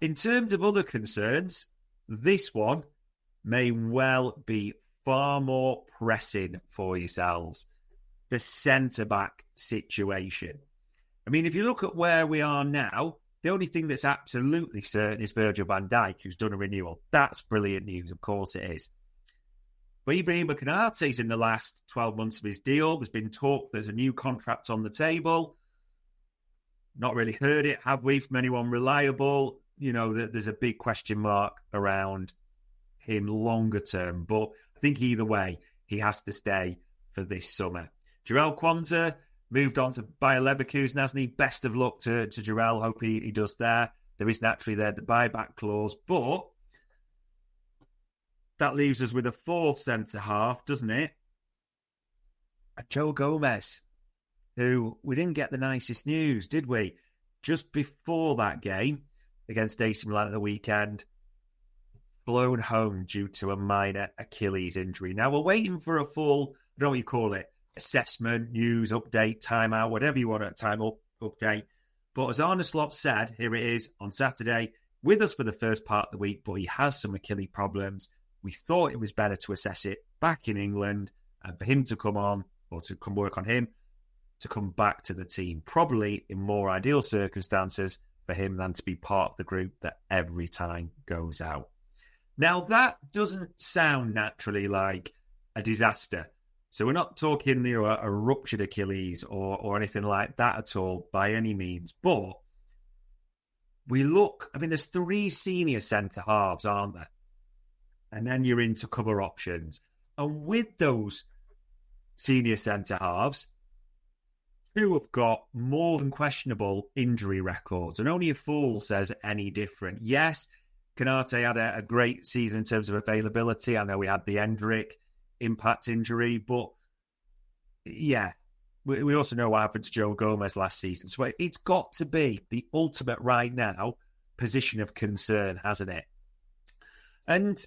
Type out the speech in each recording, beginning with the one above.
in terms of other concerns, this one may well be far more pressing for yourselves. The centre-back situation. I mean, if you look at where we are now, the only thing that's absolutely certain is Virgil van Dijk, who's done a renewal. That's brilliant news, of course it is. But Ibrahim Konate's in the last 12 months of his deal. There's been talk there's a new contract on the table. Not really heard it, have we, from anyone reliable? You know, there's a big question mark around him longer term. But I think either way, he has to stay for this summer. Jarell Quansah moved on to Bayer Leverkusen, hasn't he? Best of luck to Jarell. Hope he does there. There is naturally there the buyback clause, but that leaves us with a fourth centre-half, doesn't it? Joe Gomez, who we didn't get the nicest news, did we? Just before that game against AC Milan at the weekend, flown home due to a minor Achilles injury. Now, we're waiting for a full, I don't know what you call it, assessment, news, update, timeout, whatever you want at time update. But as Arne Slot said, here it is on Saturday, with us for the first part of the week, but he has some Achilles problems. We thought it was better to assess it back in England and for him to come on, or to come work on him, to come back to the team. Probably in more ideal circumstances for him than to be part of the group that every time goes out. Now, that doesn't sound naturally like a disaster. So we're not talking a ruptured Achilles or anything like that at all by any means. But we look, I mean, there's 3 senior centre-halves, aren't there? And then you're into cover options. And with those senior centre-halves, 2 have got more than questionable injury records. And only a fool says any different. Yes, Konate had a great season in terms of availability. I know we had the Endrick impact injury, but yeah, we also know what happened to Joe Gomez last season. So it's got to be the ultimate right now position of concern, hasn't it? And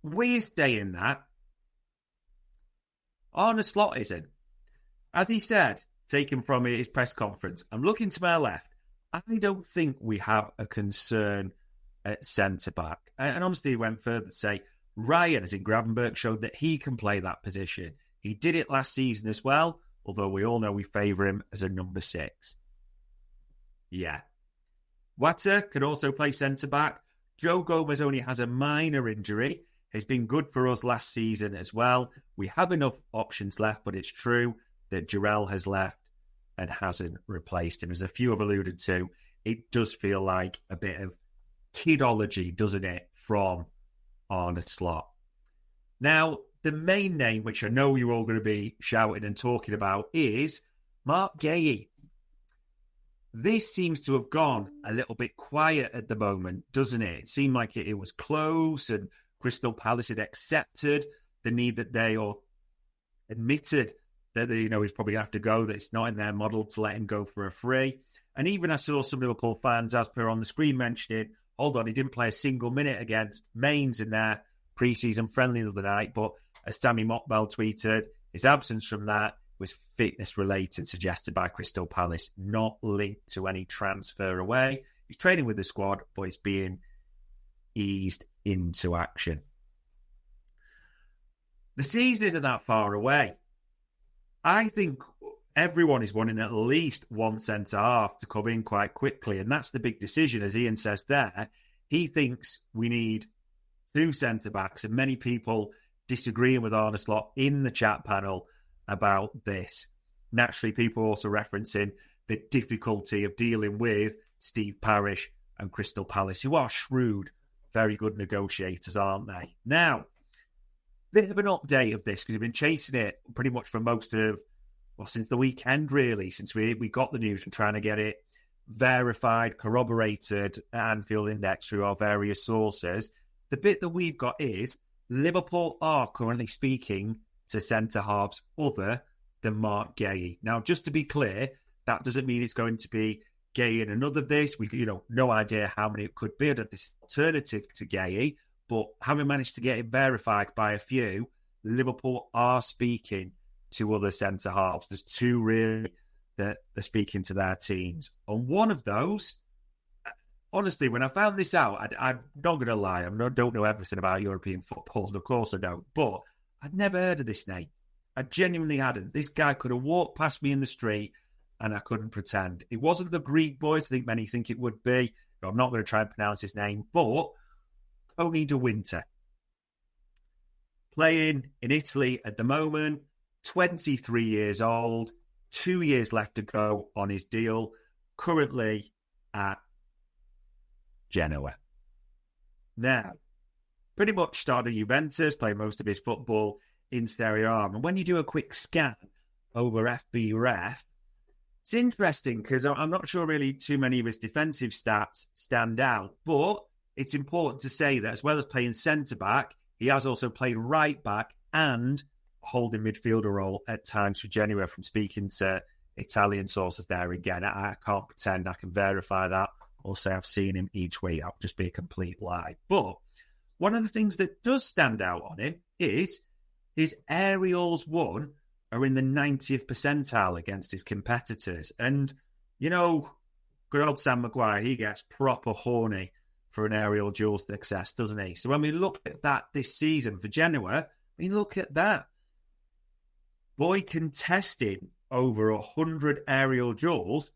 we're staying that. Arne Slot isn't. As he said, taken from his press conference, I'm looking to my left. I don't think we have a concern at centre-back. And honestly, he went further to say, Ryan, as in Gravenberch, showed that he can play that position. He did it last season as well, although we all know we favour him as a number 6. Yeah. Wata can also play centre-back. Joe Gomez only has a minor injury. He's been good for us last season as well. We have enough options left, but it's true that Jarell has left and hasn't replaced him. As a few have alluded to, it does feel like a bit of kidology, doesn't it, from Arne Slot. Now, the main name, which I know you're all going to be shouting and talking about, is Marc Guehi. This seems to have gone a little bit quiet at the moment, doesn't it? It seemed like it was close and Crystal Palace had accepted the need that they, or admitted that he's probably going to have to go, that it's not in their model to let him go for a free. And even I saw some Liverpool fans, as per on the screen, mentioning, hold on, he didn't play a single minute against Mainz in their pre-season friendly the other night, but as Tammy Mockbell tweeted, his absence from that was fitness-related, suggested by Crystal Palace, not linked to any transfer away. He's training with the squad, but he's being eased into action. The season isn't that far away. I think everyone is wanting at least one centre-half to come in quite quickly, and that's the big decision, as Ian says there. He thinks we need 2 centre-backs, and many people disagreeing with Arne Slot in the chat panel about this. Naturally, people also referencing the difficulty of dealing with Steve Parish and Crystal Palace, who are shrewd, very good negotiators, aren't they? Now, bit of an update of this, because we've been chasing it pretty much for since the weekend, really, since we got the news and trying to get it verified, corroborated at Anfield Index through our various sources. The bit that we've got is Liverpool are currently speaking to centre-halves other than Marc Guehi. Now, just to be clear, that doesn't mean it's going to be Guehi and another this. We, no idea how many it could be. This alternative to Guehi, but having managed to get it verified by a few, Liverpool are speaking to other centre-halves. There's 2 really that they're speaking to their teams. And one of those, honestly, when I found this out, I'm not going to lie. Don't know everything about European football. Of course I don't. But I'd never heard of this name. I genuinely hadn't. This guy could have walked past me in the street and I couldn't pretend. It wasn't the Greek boys I think many think it would be. I'm not going to try and pronounce his name. But Koni de Winter. Playing in Italy at the moment. 23 years old. 2 years left to go on his deal. Currently at Genoa. Now, pretty much started at Juventus, played most of his football in Serie A. And when you do a quick scan over FBref, it's interesting because I'm not sure really too many of his defensive stats stand out. But it's important to say that as well as playing centre-back, he has also played right-back and holding midfielder role at times for Genoa from speaking to Italian sources there. Again, I can't pretend I can verify that or say I've seen him each week. That would just be a complete lie. But one of the things that does stand out on him is his aerials won are in the 90th percentile against his competitors. And, you know, good old Sam Maguire, he gets proper horny for an aerial duel success, doesn't he? So when we look at that this season for Genoa, we look at that. Boy contested over 100 aerial duels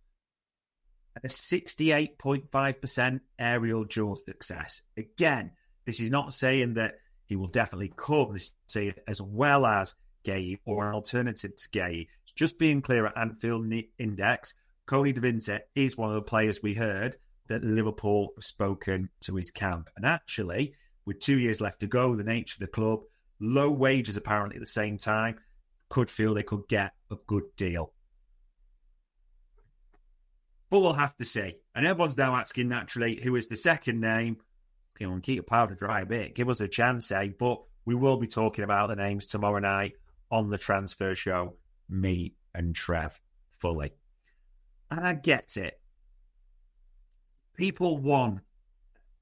and a 68.5% aerial duel success. Again, this is not saying that he will definitely come, this is saying as well as Guéhi or an alternative to Guéhi. Just being clear at Anfield Index, Koni de Winter is one of the players we heard that Liverpool have spoken to his camp. And actually, with 2 years left to go, the nature of the club, low wages apparently at the same time, could feel they could get a good deal. But we'll have to see. And everyone's now asking, naturally, who is the second name? Come on, keep your powder dry a bit. Give us a chance, eh? But we will be talking about the names tomorrow night on the transfer show, me and Trev, fully. And I get it. People want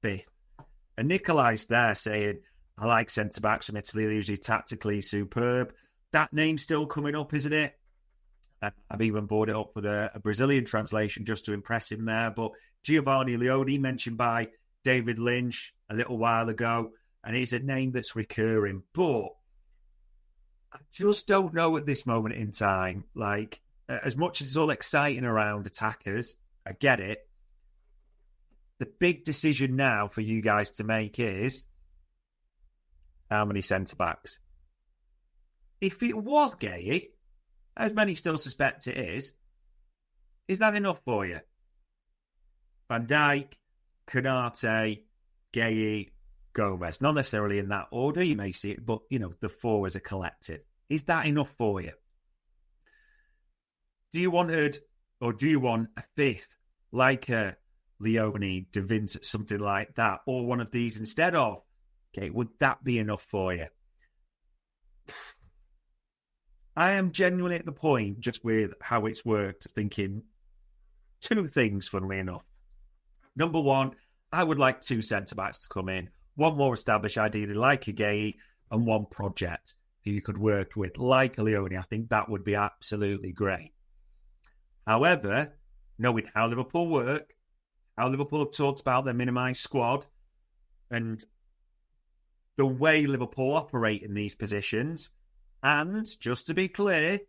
fifth. And Nikolai's there saying, I like centre-backs from Italy. They're usually tactically superb. That name's still coming up, isn't it? I've even brought it up with a Brazilian translation just to impress him there. But Giovanni Leone, mentioned by David Lynch a little while ago, and it's a name that's recurring. But I just don't know at this moment in time. Like, as much as it's all exciting around attackers, I get it. The big decision now for you guys to make is how many centre-backs? If it was Guéhi, as many still suspect it is that enough for you? Van Dijk, Konate, Guéhi, Gomez. Not necessarily in that order, you may see it, but, you know, the four as a collective. Is that enough for you? Do you want a fifth, like a Leone, De Winter, something like that, or one of these instead of? Okay, would that be enough for you? I am genuinely at the point, just with how it's worked, thinking two things, funnily enough. Number one, I would like two centre-backs to come in. One more established, ideally like a Guéhi, and one project who you could work with, like a Leone. I think that would be absolutely great. However, knowing how Liverpool work, how Liverpool have talked about their minimised squad, and the way Liverpool operate in these positions, and just to be clear,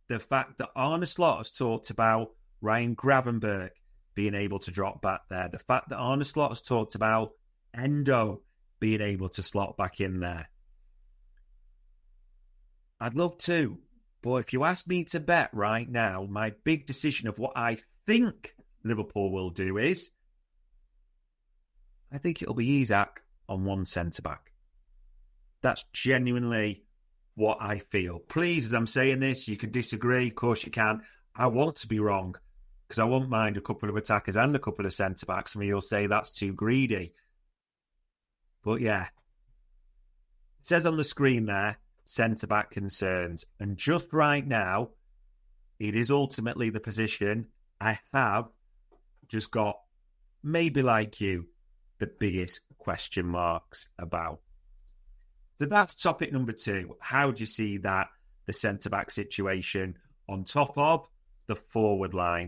the fact that Arne Slot has talked about Ryan Gravenberch being able to drop back there, the fact that Arne Slot has talked about Endo being able to slot back in there. I'd love to, but if you ask me to bet right now, my big decision of what I think Liverpool will do is, I think it'll be Isak on one centre-back. That's genuinely what I feel. Please, as I'm saying this, you can disagree. Of course you can. I want to be wrong because I won't mind a couple of attackers and a couple of centre-backs. Some of you'll say that's too greedy. But yeah, it says on the screen there, centre-back concerns. And just right now, it is ultimately the position I have just got, maybe like you, the biggest question marks about. So that's topic number 2. How do you see that, the centre-back situation on top of the forward line?